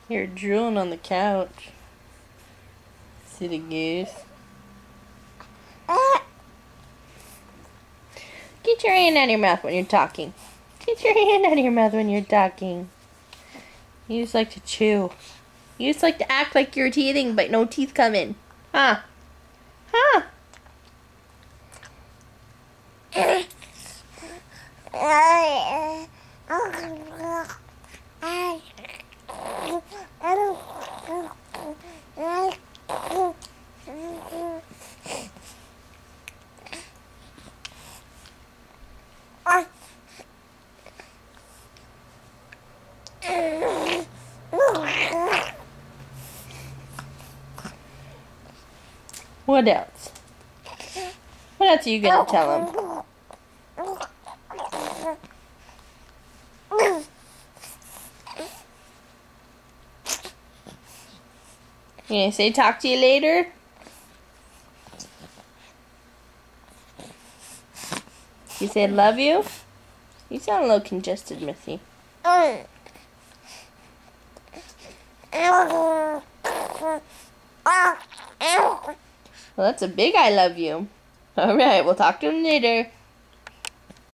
You're drooling on the couch. Silly goose. Get your hand out of your mouth when you're talking. Get your hand out of your mouth when you're talking. You just like to chew. You just like to act like you're teething, but no teeth come in. Huh? Huh? What else? What else are you gonna tell him? You gonna say talk to you later? You said love you? You sound a little congested, Missy. Well, that's a big I love you. Alright, we'll talk to him later.